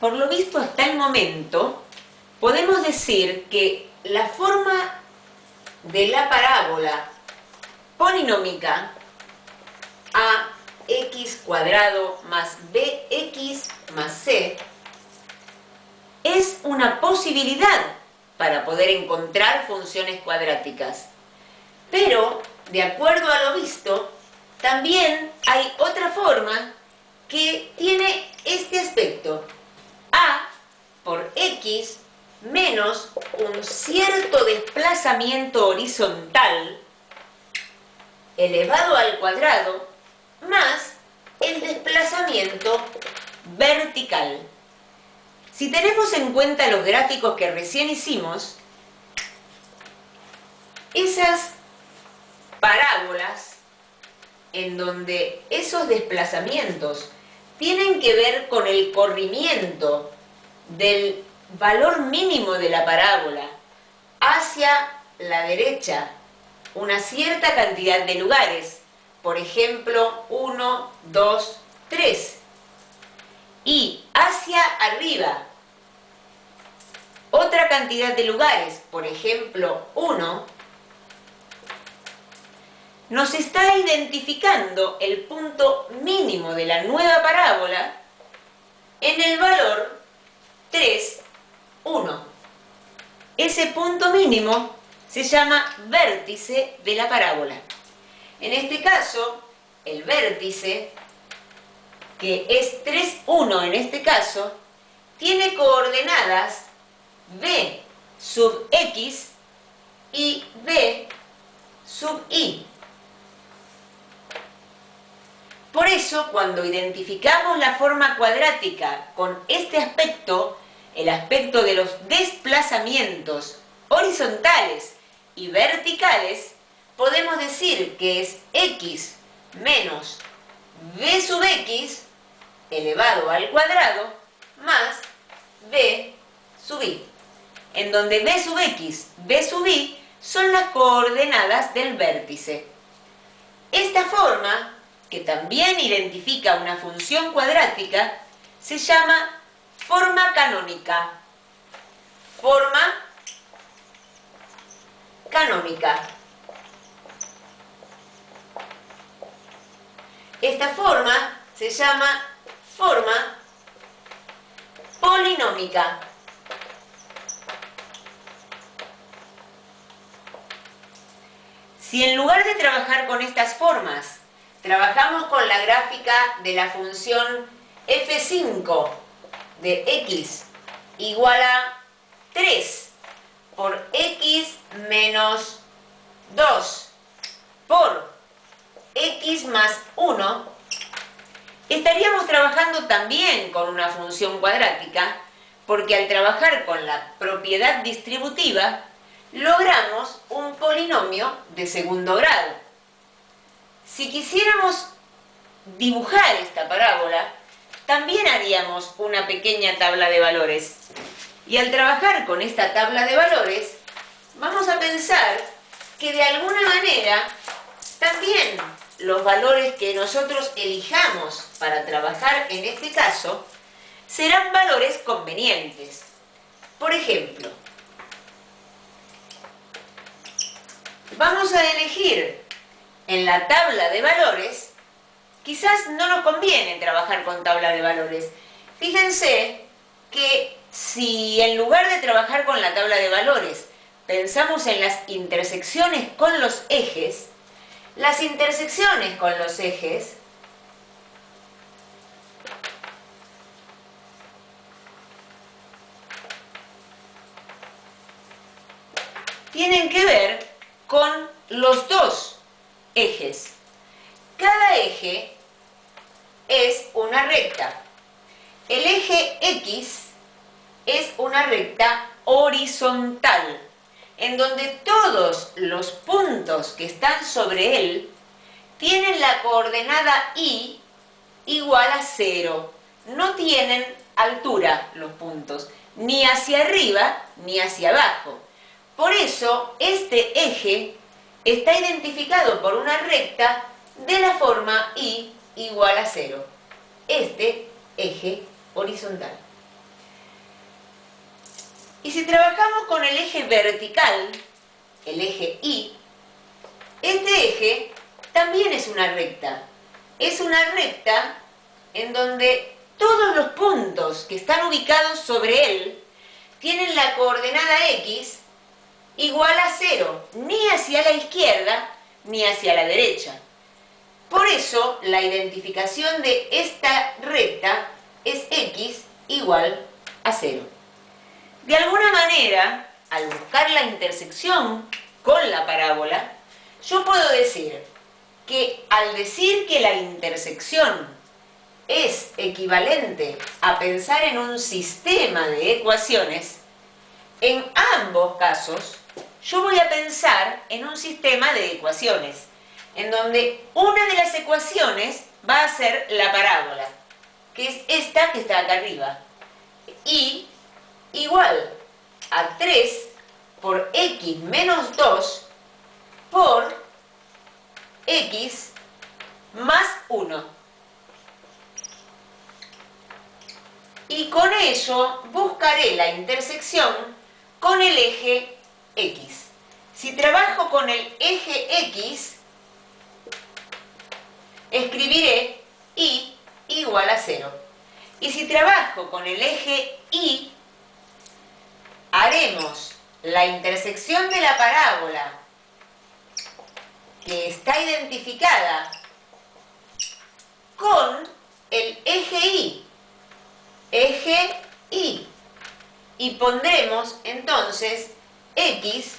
Por lo visto hasta el momento, podemos decir que la forma de la parábola polinómica ax² más bx más c es una posibilidad para poder encontrar funciones cuadráticas. Pero, de acuerdo a lo visto, también hay otra forma que tiene este aspecto. A por x menos un cierto desplazamiento horizontal elevado al cuadrado más el desplazamiento vertical. Si tenemos en cuenta los gráficos que recién hicimos, esas parábolas en donde esos desplazamientos tienen que ver con el corrimiento del valor mínimo de la parábola hacia la derecha una cierta cantidad de lugares, por ejemplo 1, 2, 3, y hacia arriba otra cantidad de lugares, por ejemplo 1, nos está identificando el punto mínimo de la nueva parábola en el valor 3, 1. Ese punto mínimo se llama vértice de la parábola. En este caso, el vértice, que es 3, 1 en este caso, tiene coordenadas b sub x y b sub y. Por eso, cuando identificamos la forma cuadrática con este aspecto, el aspecto de los desplazamientos horizontales y verticales, podemos decir que es x menos b sub x elevado al cuadrado más b sub y, en donde b sub x, b sub y son las coordenadas del vértice. Esta forma, que también identifica una función cuadrática, se llama forma canónica. Forma canónica. Esta forma se llama forma polinómica. Si en lugar de trabajar con estas formas, trabajamos con la gráfica de la función f5 de x igual a 3 por x menos 2 por x más 1, estaríamos trabajando también con una función cuadrática, porque al trabajar con la propiedad distributiva, logramos un polinomio de segundo grado. Si quisiéramos dibujar esta parábola, también haríamos una pequeña tabla de valores. Y al trabajar con esta tabla de valores, vamos a pensar que de alguna manera también los valores que nosotros elijamos para trabajar en este caso serán valores convenientes. Por ejemplo, vamos a elegir en la tabla de valores, quizás no nos conviene trabajar con tabla de valores. Fíjense que si en lugar de trabajar con la tabla de valores pensamos en las intersecciones con los ejes, las intersecciones con los ejes tienen que ver con los dos ejes. Cada eje es una recta. El eje X es una recta horizontal, en donde todos los puntos que están sobre él tienen la coordenada y igual a 0. No tienen altura los puntos, ni hacia arriba ni hacia abajo. Por eso, este eje está identificado por una recta de la forma y igual a 0. Este eje horizontal. Y si trabajamos con el eje vertical, el eje Y, este eje también es una recta. Es una recta en donde todos los puntos que están ubicados sobre él tienen la coordenada X igual a 0, ni hacia la izquierda ni hacia la derecha. Por eso, la identificación de esta recta es X igual a 0. De alguna manera, al buscar la intersección con la parábola, yo puedo decir que al decir que la intersección es equivalente a pensar en un sistema de ecuaciones, en ambos casos yo voy a pensar en un sistema de ecuaciones, en donde una de las ecuaciones va a ser la parábola, que es esta que está acá arriba, y igual a 3 por x menos 2 por x más 1. Y con ello buscaré la intersección con el eje X. Si trabajo con el eje X, escribiré Y igual a 0. Y si trabajo con el eje Y, haremos la intersección de la parábola que está identificada con el eje Y, y pondremos entonces X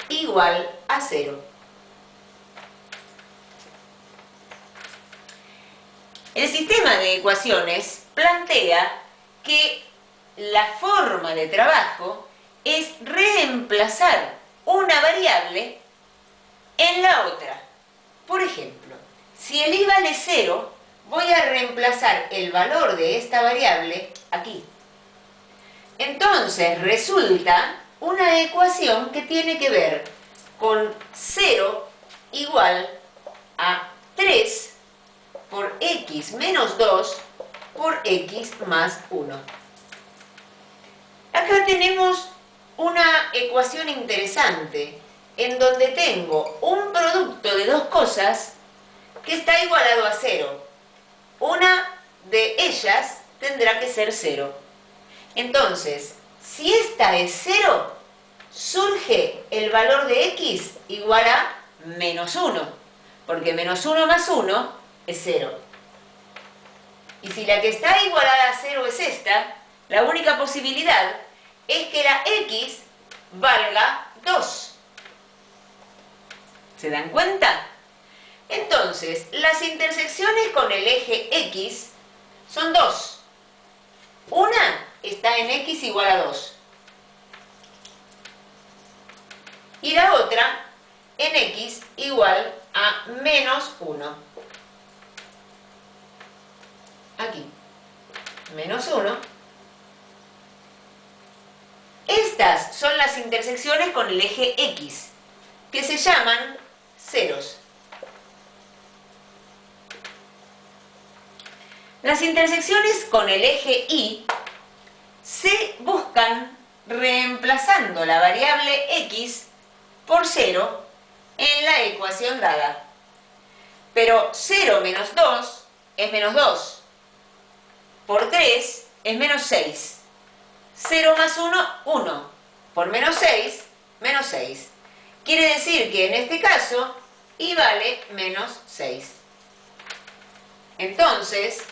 igual a 0. El sistema de ecuaciones plantea que la forma de trabajo es reemplazar una variable en la otra. Por ejemplo, si el y vale 0, voy a reemplazar el valor de esta variable aquí. Entonces resulta una ecuación que tiene que ver con 0 igual a 3 por x menos 2 por x más 1. Acá tenemos una ecuación interesante en donde tengo un producto de dos cosas que está igualado a 0. Una de ellas tendrá que ser 0. Entonces, si esta es 0, surge el valor de x igual a menos 1, porque menos 1 más 1 es 0. Y si la que está igualada a 0 es esta, la única posibilidad es que la x valga 2. ¿Se dan cuenta? Entonces, las intersecciones con el eje X son dos. Una está en X igual a 2. Y la otra en X igual a menos 1. Aquí. Menos 1. Estas son las intersecciones con el eje X, que se llaman ceros. Las intersecciones con el eje Y se buscan reemplazando la variable x por 0 en la ecuación dada. Pero 0 menos 2 es menos 2. Por 3 es menos 6. 0 más 1, 1. Por menos 6, menos 6. Quiere decir que en este caso y vale menos 6. Entonces,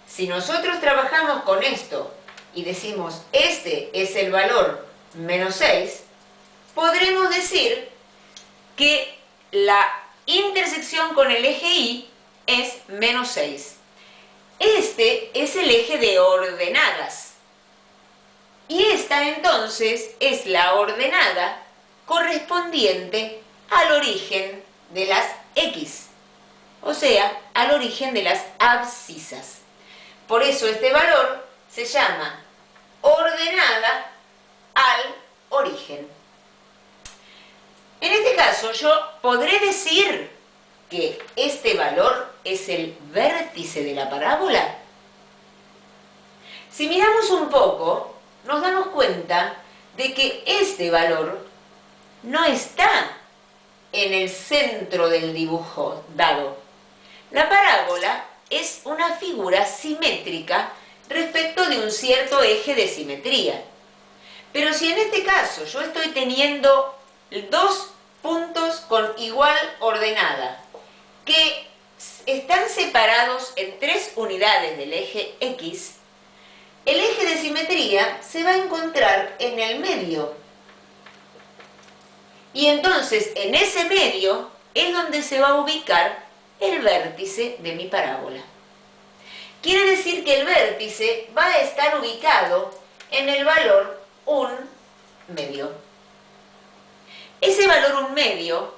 si nosotros trabajamos con esto y decimos este es el valor menos 6, podremos decir que la intersección con el eje Y es menos 6. Este es el eje de ordenadas. Y esta entonces es la ordenada correspondiente al origen de las X, o sea, al origen de las abscisas. Por eso este valor se llama ordenada al origen. En este caso yo podré decir que este valor es el vértice de la parábola. Si miramos un poco, nos damos cuenta de que este valor no está en el centro del dibujo dado. La parábola es una figura simétrica respecto de un cierto eje de simetría. Pero si en este caso yo estoy teniendo dos puntos con igual ordenada, que están separados en 3 unidades del eje X, el eje de simetría se va a encontrar en el medio. Y entonces en ese medio es donde se va a ubicar el vértice de mi parábola. Quiere decir que el vértice va a estar ubicado en el valor 1/2. Ese valor 1/2,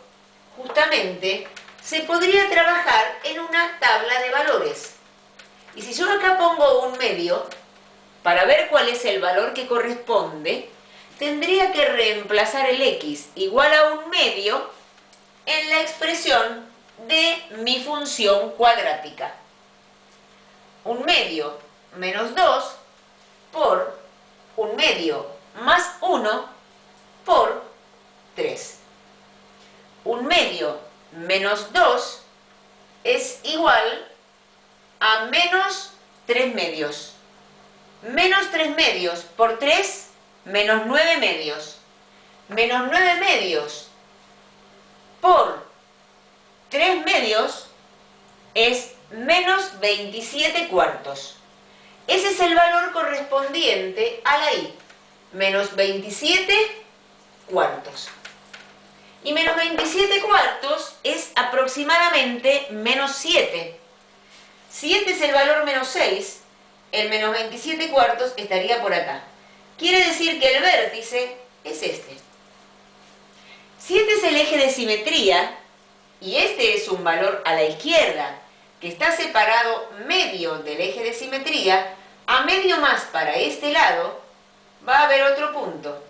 justamente, se podría trabajar en una tabla de valores. Y si yo acá pongo 1/2, para ver cuál es el valor que corresponde, tendría que reemplazar el x igual a 1/2 en la expresión de mi función cuadrática. 1/2 menos 2 por 1/2 más 1 por 3. 1/2 menos 2 es igual a menos 3/2. Menos 3/2 por 3, menos 9/2. Menos 9/2 por 3/2 es menos 27/4. Ese es el valor correspondiente a la y, menos 27/4. Y menos 27/4 es aproximadamente menos 7. Si este es el valor menos 6, el menos 27/4 estaría por acá. Quiere decir que el vértice es este. Si este es el eje de simetría, y este es un valor a la izquierda, que está separado medio del eje de simetría, a medio más para este lado, va a haber otro punto.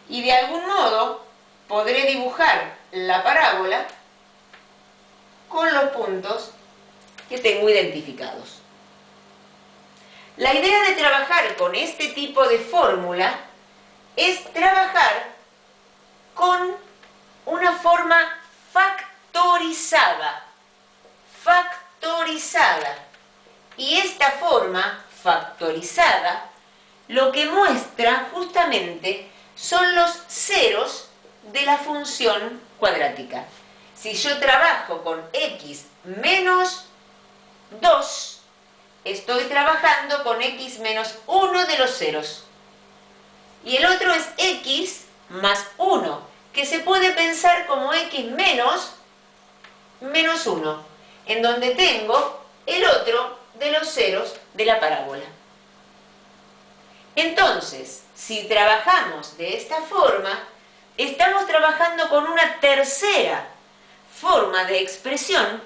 Y de algún modo podré dibujar la parábola con los puntos que tengo identificados. La idea de trabajar con este tipo de fórmula es trabajar con una forma factorizada. Y esta forma factorizada lo que muestra justamente son los ceros de la función cuadrática. Si yo trabajo con x menos 2, estoy trabajando con x menos 1 de los ceros. Y el otro es x más 1, que se puede pensar como x menos 1, en donde tengo el otro de los ceros de la parábola. Entonces, si trabajamos de esta forma, estamos trabajando con una tercera forma de expresión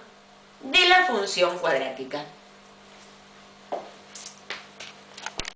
de la función cuadrática.